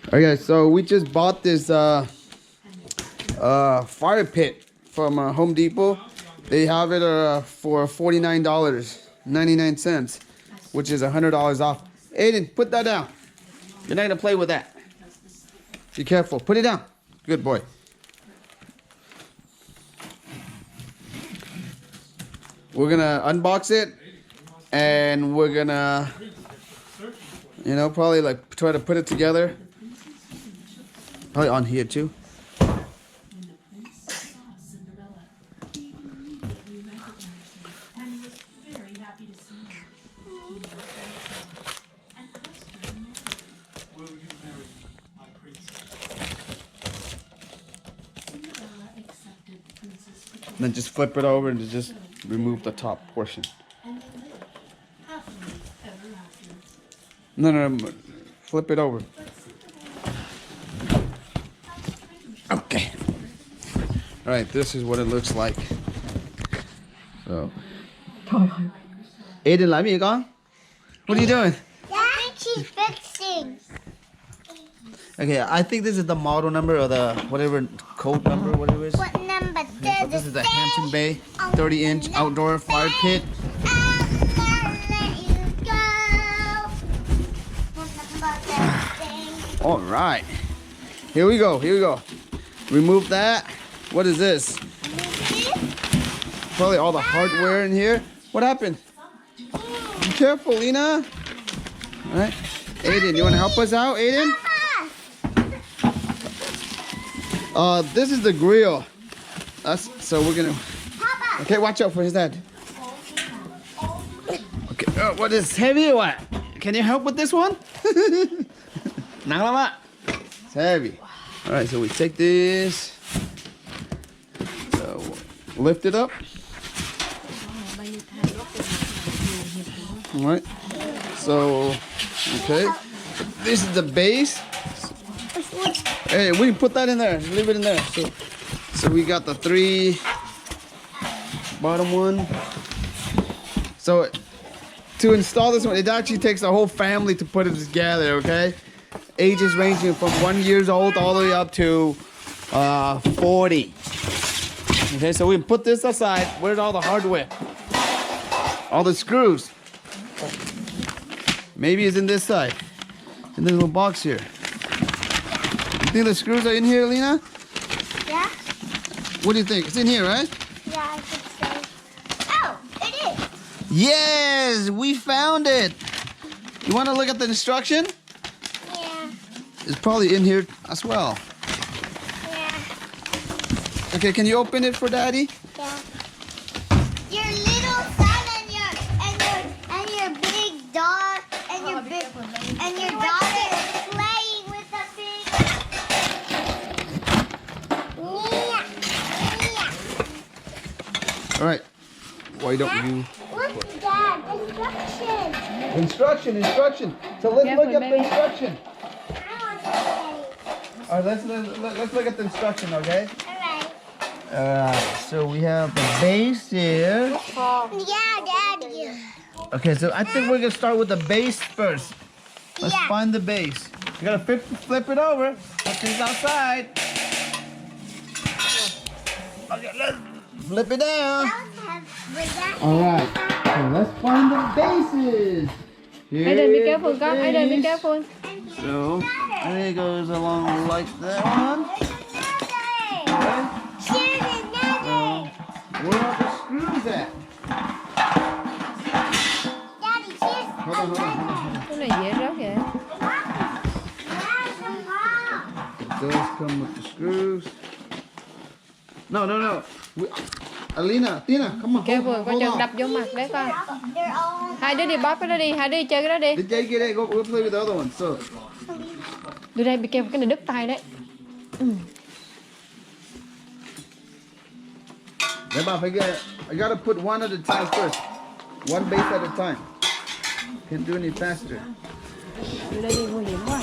Okay, so we just bought this fire pit from Home Depot. They have it for $49.99, which is $100 off. Aiden, put that down. You're not gonna play with that. Be careful. Put it down. Good boy. We're gonna unbox it, and we're gonna, you know, probably like try to put it together. Probably on here too. And then just flip it over and just remove the top portion. No, flip it over. Okay. All right, this is what it looks like. So. Aiden, lại gì con? What are you doing? Dad, she's fixing. Okay, I think this is the model number or the whatever code number, whatever it is. What number Okay, so this is the Hampton Bay 30-inch outdoor fire pit. All right, here we go. Remove that. What is this? Probably all the hardware in here. What happened? Be careful, Lena. All right, Aiden, you want to help us out, Aiden? This is the grill. So we're gonna. Okay, watch out for his dad. Okay, what is heavy or what? Can you help with this one? It's heavy. All right, so we take this. So lift it up. All right. So okay, this is the base. Hey, we can put that in there. Leave it in there. So we got the 3 bottom one. So to install this one, it actually takes a whole family to put it together. Okay, ages ranging from 1 year old all the way up to 40. Okay, so we can put this aside. Where's all the hardware? All the screws. Maybe it's in this side, in this little box here. You think the screws are in here, Lena? Yeah. What do you think? It's in here, right? Yeah, I think so. Oh, it is. Yes, we found it. You want to look at the instruction? Yeah. It's probably in here as well. Yeah. Okay, can you open it for Daddy? Yeah. Your little son and your big dog and your daughter is playing with the big. All right. Why don't you? Look, Dad, instruction. Instruction. So let's look at the instruction. I want to play. All right, let's look at the instruction, okay? All right. So we have the base here. Yeah, Daddy. Okay, so I think we're gonna start with the base first. Let's Yeah. find the base. You gotta flip it over. Put this outside. Okay, let's flip it down. All right, so let's find the bases. Aiden, be careful, con. Aiden, be careful. So, there it goes along like that one. Okay. Where are the screws at? Hold on. Cái này dễ rớt vậy. It does come with the screws. No. Alina, Tina, come on. Careful, coi chừng đập vô mặt đấy con. Hai đứa đi bóp cái đó đi, hai đứa đi chơi cái đó đi. Did Jay get it? Go play with the other one. So. Đưa đây, bị careful, cái này đứt tay đấy. I gotta put one at a time first. One base at a time. Can't do any faster. Đưa đây đi, nguy hiểm quá.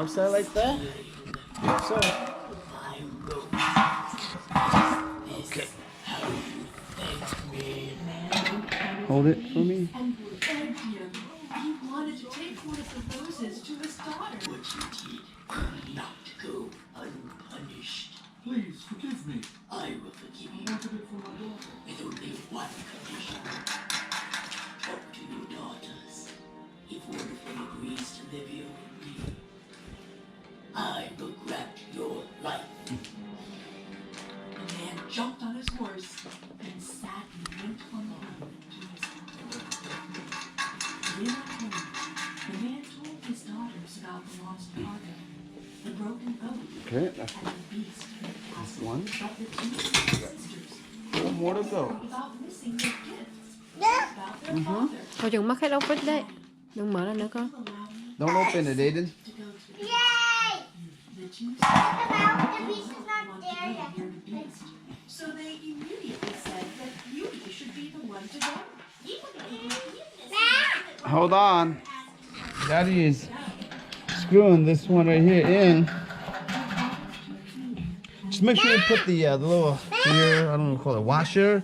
outside like that? Yeah, so. Okay. Hold it for me. He wanted to take one of the roses to his daughter. But you did not go unpunished. Please forgive me. I will forgive you. I wanted it for my daughter. With only one condition. Talk to your daughters. If one of them agrees to live here with me, I will grant your life. The man jumped on his horse and sadly went on the road to his home. When at home, the man told his daughters about the lost cargo, the broken boat, Okay, and the beast from the castle. one. But the two sisters One more to go. about missing their gifts, about their father. Thôi đừng mắc hết ốc vít đấy. Đừng mở ra nữa con. Allow me Don't open it, Aiden. to go to the Yay! The two Look about, the beast is not wanted there to yet. hear the beast. So they immediately said that Beauty should be the one to go. Hold on. Daddy is screwing this one right here in. Just make sure you put the little here, I don't know what to call it, washer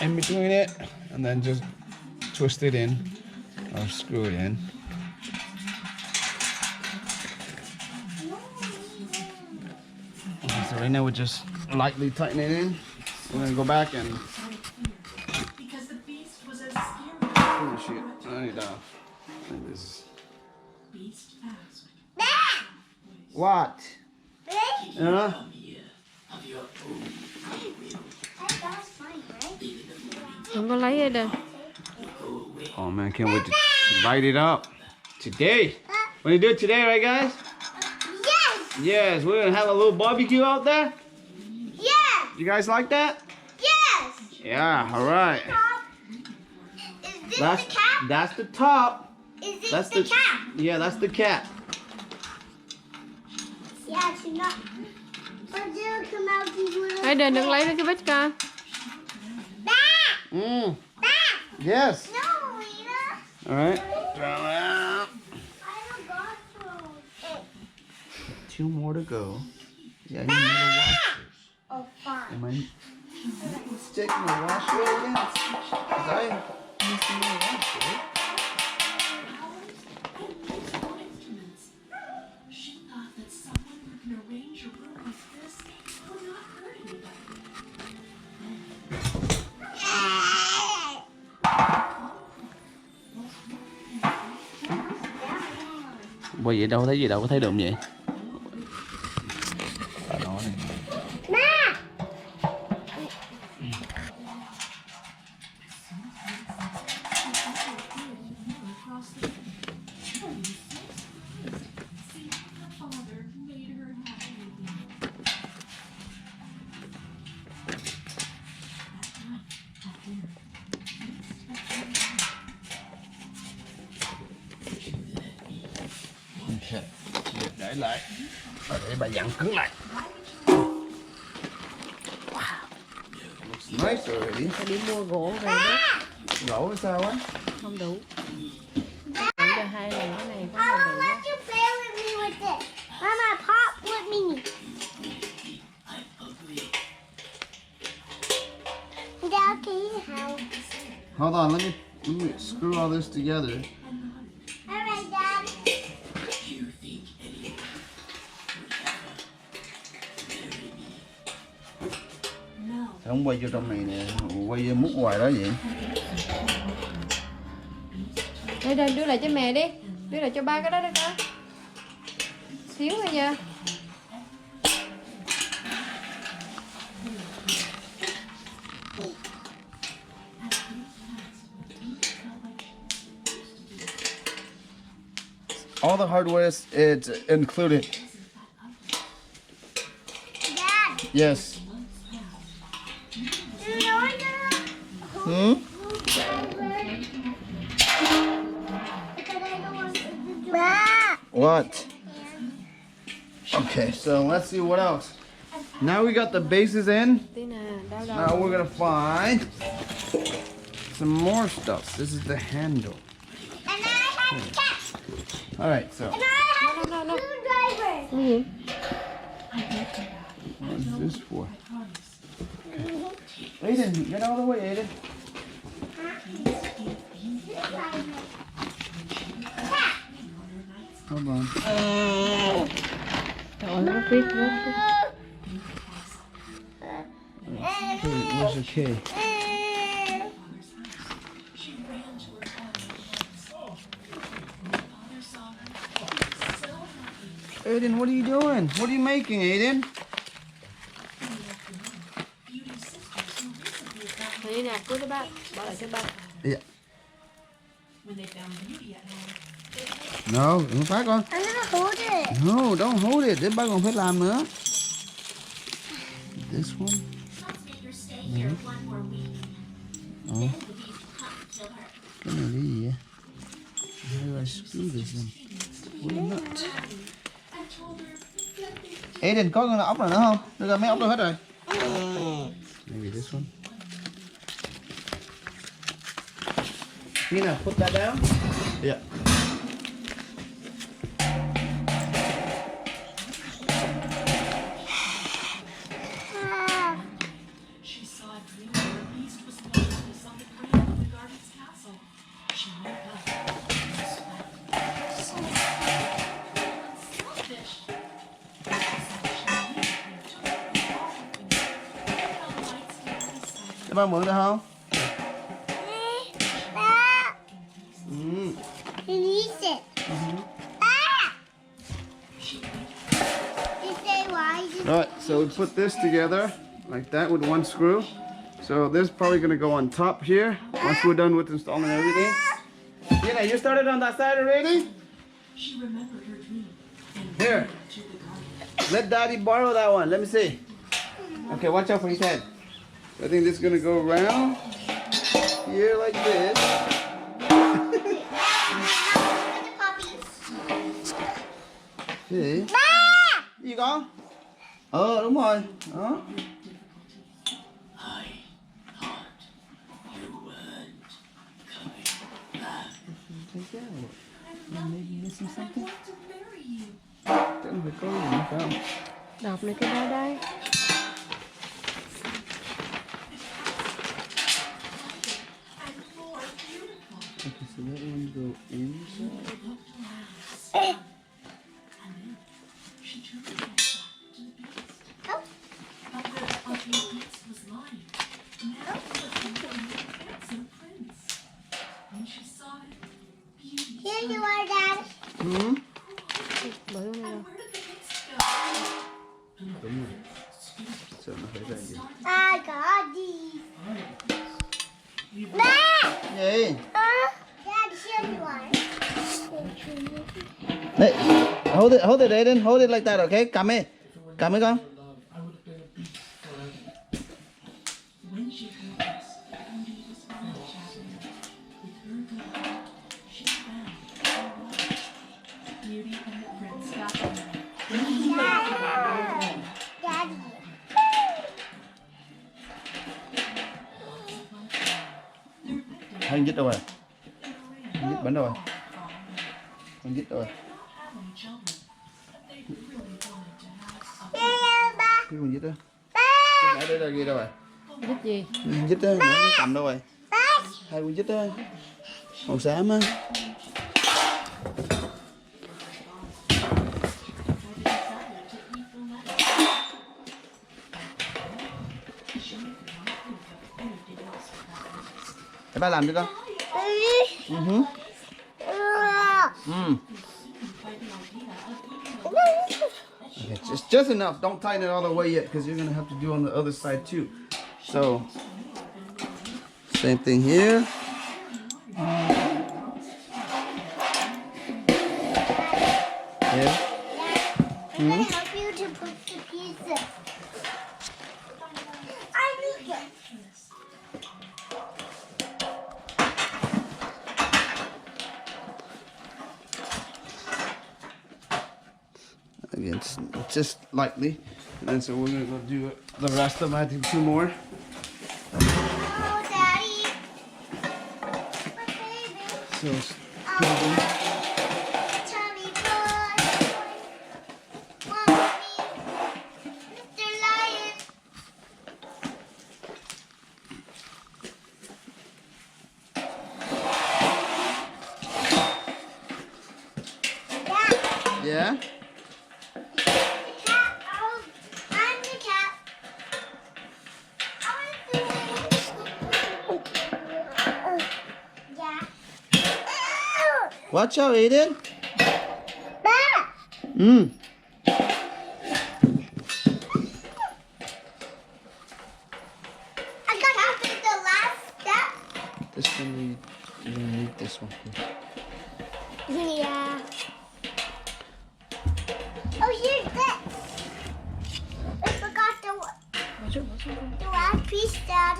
in between it, and then just twist it in or screw it in. Okay, so right now we're just lightly tighten it in. We're gonna go back and Because the beast was as scary. oh shit, I need this. Beast asked. What? Yeah. Come here of your own will. That's fine, right? Đừng có lấy hết đây. Oh man, can't wait to light it up today. We're gonna do it today, right, guys? Yes! Yes, we're gonna have a little barbecue out there. Yes! You guys like that? Yes! Yeah, all right. Top. Is this the cap? That's the top. Is this That's the the cap? Yeah, that's the cap. Yeah, she's not. But they'll come out these little. Aiden đừng lấy cái vít con. Back! Mm. Back! Yes. No, Lena. All right. I don't got those. 2 more to go. Yeah, you need a washer. Oh, fine. Am I sticking the washer again? 'Cause I missing the washer. She thought that someone who can arrange a room like this would not hurt anybody. Quay vậy đâu thấy gì đâu, có thấy đụng vậy? Ma! Across the see, her father made her happy again. Okay. Để lại. Để bà dặn cứng lại. Looks nice already. Phải đi mua gỗ về đó. Gỗ sao á? Không đủ. Đủ cho 2 lần cái này có I là will đủ. let you play with me with this. Mama, pop with me. Dad, can you help? Hold on, let me screw all this together. Alright, Dad. You think anyone would ever marry me? No. Sao không quay vô trong này nè, quay vô mút hoài đó vậy? Aiden đưa lại cho mẹ đi. Đưa lại cho ba cái đó đi con. Xíu thôi nha. All the hardware is it's included. Dad, Yes. do you know who? Hmm? Because I don't want to do What? Okay, so let's see what else. Now we got the bases in. Tí nè, đau đầu. Now we're gonna find some more stuff. This is the handle. And I have cat. All right, so And I No, no, no. Screwdriver. Nguy hiểm. What is this for? Aiden, get out of the way, Aiden. Hold on. Trời ơi, nó viết nó. Hey, where's the key? Aiden, what are you doing? What are you making, Aiden? Đây nè, cứu cho ba. Bỏ lại cho ba. Yeah. No, đừng phá con. I'm gonna hold it. No, don't hold it. Để ba còn phải làm nữa. This one. No. Oh. Cái này cái gì vậy? How do I screw this in? What a nut. Aiden, có con ốc nào nữa không? Đưa ra mấy ốc đâu hết rồi. Maybe this one. Tina, put that down. Yeah. She saw a dream where a beast was motionless on the ground of the garden's castle. She woke up and slept. So unselfish. Để ba mượn được không? He needs it. Ah! You say why? Alright, so we put this together like that with one screw. So this is probably going to go on top here once we're done with installing everything. Tina, you started on that side already? She remembered her dream and Here, ran to the garden. let Daddy borrow that one. Let me see. Okay, watch out for his head. I think this is going to go around here like this. See? Gì con? Đúng rồi. Đó. I thought you weren't coming back. Take it out. Maybe missing something. Want to marry you. Chắc phải có gì nữa phải không? Đọc này cái đó đây. And more beautiful. Okay, so that one go inside. And then she turned herself back to the beast. But where the ugly beast was lying, now was a handsome prince. When she saw it, beauty Here you are, Dad. Hmm? Bỏ luôn này And rồi. where did the beast go? Đúng rồi. Sợ nó phải ra gì? I got these. Ma! Gì? Dad, here you are. Đấy, hold it, Aiden, hold it like that, okay? Cầm đi con. When she heard this, beauty was enchanted. With her good, she found her wife. Beauty and the prince got married. Daddy. Anh dứt đâu rồi? Anh dứt bánh đâu rồi? Anh dứt đâu rồi? Having children, they really wanted to have a Here, ba. Cái con dứt đó. Ba. Cái nãy đây là ghi đâu rồi? Giúp gì? Dứt đó, nãy nó cầm đâu rồi? Ba. Hai con dứt đó. Màu xám á. Để ba làm cho con. Okay, just enough. Don't tighten it all the way yet, because you're gonna have to do on the other side too. So, same thing here. Here. I'm gonna help you to put the pieces. I need it. Again, just lightly. And then so we're gonna go do the rest of them. I think 2 more. Oh, Daddy. My baby. So, Tummy bug. Watch out, Aiden. Bah! I got to the last step. This one you're gonna need this one. Yeah. Oh, here's this. I forgot the last piece, Dad.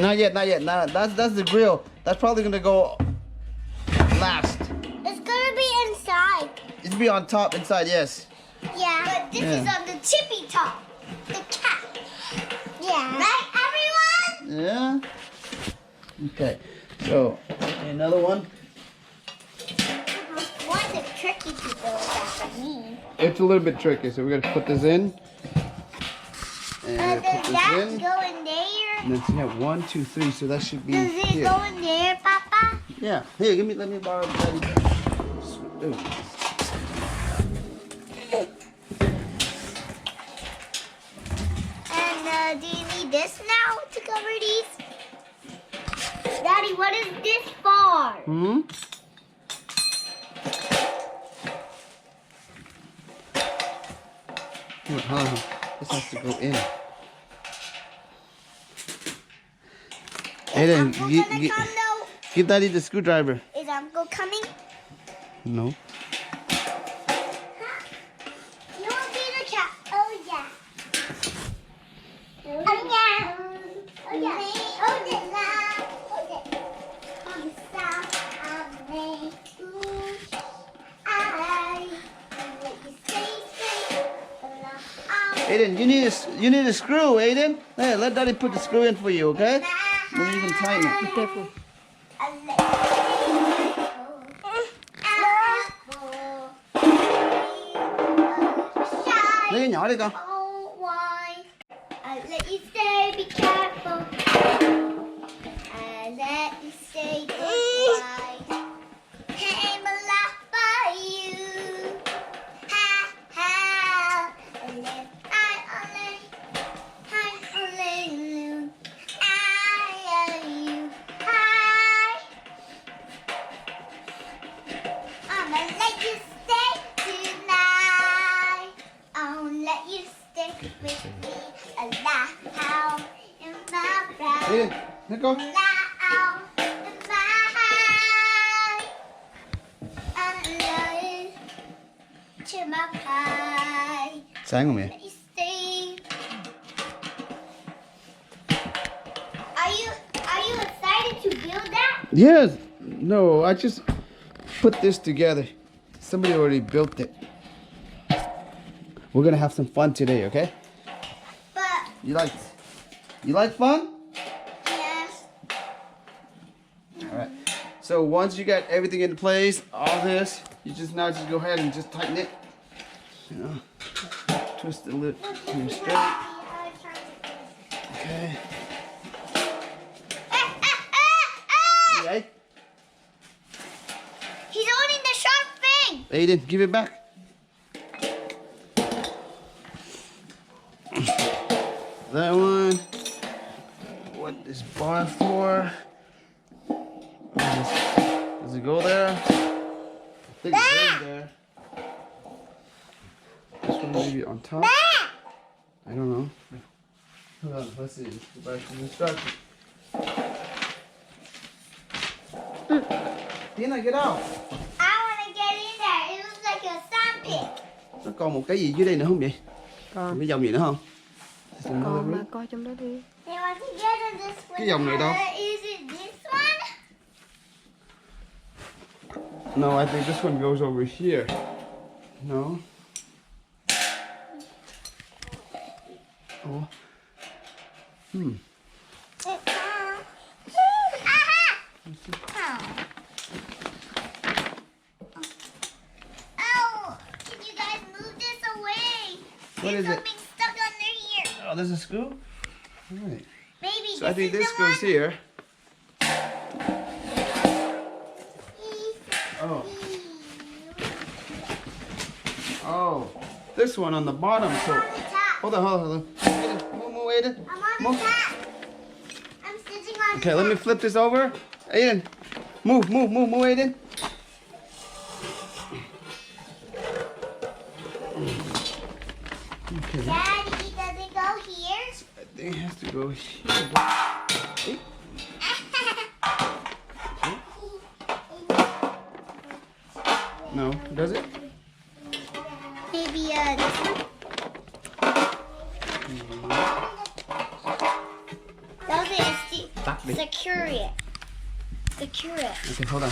Not yet. No, that's the grill. That's probably gonna go last. It's gonna be inside. It'll be on top inside, yes. Yeah. But this is on the tippy top. The cat. Yeah. Right, everyone? Yeah. Okay. So another one. One's a tricky to build that for me. It's a little bit tricky, so we're gonna put this in. And Does put this that in. go in there? And then so you have 1, 2, 3, so that should be Does it here. go in there, Papa? Yeah. Here, let me borrow Daddy. Ooh. And do you need this now to cover these? Daddy, what is this for? Hmm? Hold on. This has to go in. Aiden, Uncle gonna come though? give Daddy the screwdriver. Is Uncle coming? No. You want to be the cat? Oh yeah. Oh yeah. Oh yeah. Oh yeah. Aiden, you need a screw, Aiden. Hey, let Daddy put the screw in for you, okay? Then you can tighten it. Be careful. Lấy cái nhỏ đi con. Oh, why? I let you stay, be careful. I let you stay goodbye. Came alive for you. Ha ha. And then I only knew. I love you. Hi. I'ma let you stay tonight. I'll let you stay with me alive in my pride. Aiden, let go. Alive in my heart. I love you to my pride. Sáng không mẹ? Let you stay. Are you excited to build that? Yes. No, I just put this together. Somebody already built it. We're gonna have some fun today, okay? But You like fun? yes. All right. So once you got everything in place, all this, you just now just go ahead and just tighten it. You know, twist the lip to your straight. Okay. Right. He's holding the sharp thing. Aiden, give it back. That one. What is bar for? Does it go there? I think it goes there. This one maybe on top. I don't know. Hold on, let's see. Go back to the instructions. Tina, get out. I want to get in there. It looks like a sand pit. Nó còn một cái gì dưới đây nữa không vậy? Còn Cái dòng gì nữa không? còn mà coi trong đó đi. They want to get in this one. Cái dòng này đâu? Is it this one? No, I think this one goes over here. No. Oh. Hmm. Oh, can you guys move this away? What There's is it? something stuck under here. Oh, there's a screw? All right. Maybe So I think is this the goes one. here. Oh. Oh. This one on the bottom. So I'm on the top. hold on. Aiden, move, Aiden. I'm on the Move. top. I'm sitting on Okay, the let me top. flip this over. Aiden, move, Aiden. go here. Hey. No, does it? Maybe Tắt đi. secure it. Secure it. Okay, hold on.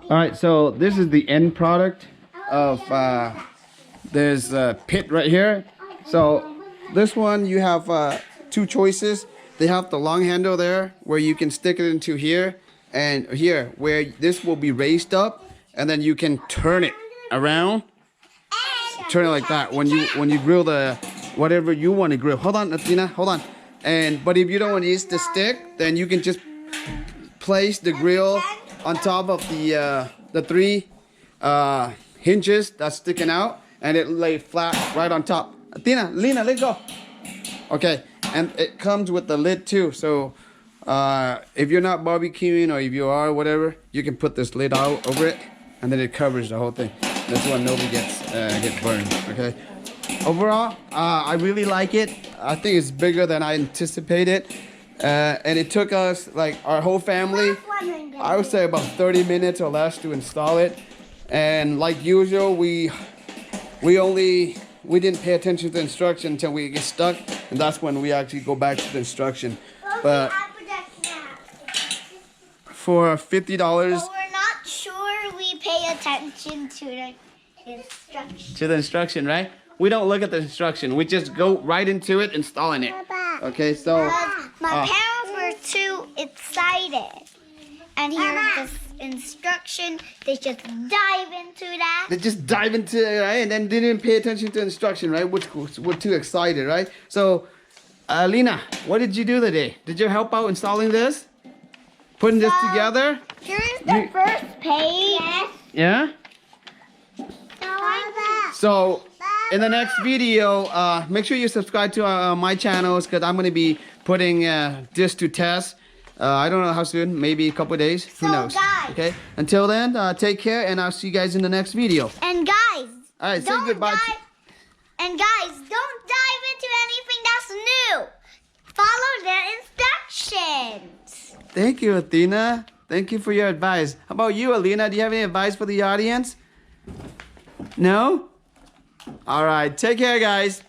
All right, so this is the end product of there's a pit right here. So this one you have two choices. They have the long handle there where you can stick it into here, and here where this will be raised up, and then you can turn it around. Turn it like that when you grill the whatever you want to grill. Hold on, Athena, hold on. But if you don't want to use the stick, then you can just place the grill on top of the three hinges that's sticking out, and it lay flat right on top. Athena, Lena, let's go. Okay, and it comes with the lid too. So if you're not barbecuing, or if you are, whatever, you can put this lid out over it, and then it covers the whole thing. That's why nobody gets burned. Okay. Overall, I really like it. I think it's bigger than I anticipated, and it took us, like, our whole family, I would say about 30 minutes or less to install it. And like usual, we didn't pay attention to the instruction until we get stuck, and that's when we actually go back to the instruction. But for $50, But we're not sure we pay attention to the instructions. to the instruction, right? We don't look at the instruction. We just go right into it, installing it. Okay, so My parents were too excited and hear this instruction. They just dive into that. they just dive into it, right? And then didn't pay attention to the instruction, right? Which were too excited, right? So, Lena, what did you do today? Did you help out installing this? Putting this together? Here's the first page. Yeah? So, in the next video, make sure you subscribe to my channels, because I'm going to be putting this to test. I don't know how soon, maybe a couple of days. Who knows? Guys. Okay. Until then, take care, and I'll see you guys in the next video. And guys, All right, say goodbye. And guys, don't dive into anything that's new. Follow the instructions. Thank you, Athena. Thank you for your advice. How about you, Alina? Do you have any advice for the audience? No? All right. Take care, guys.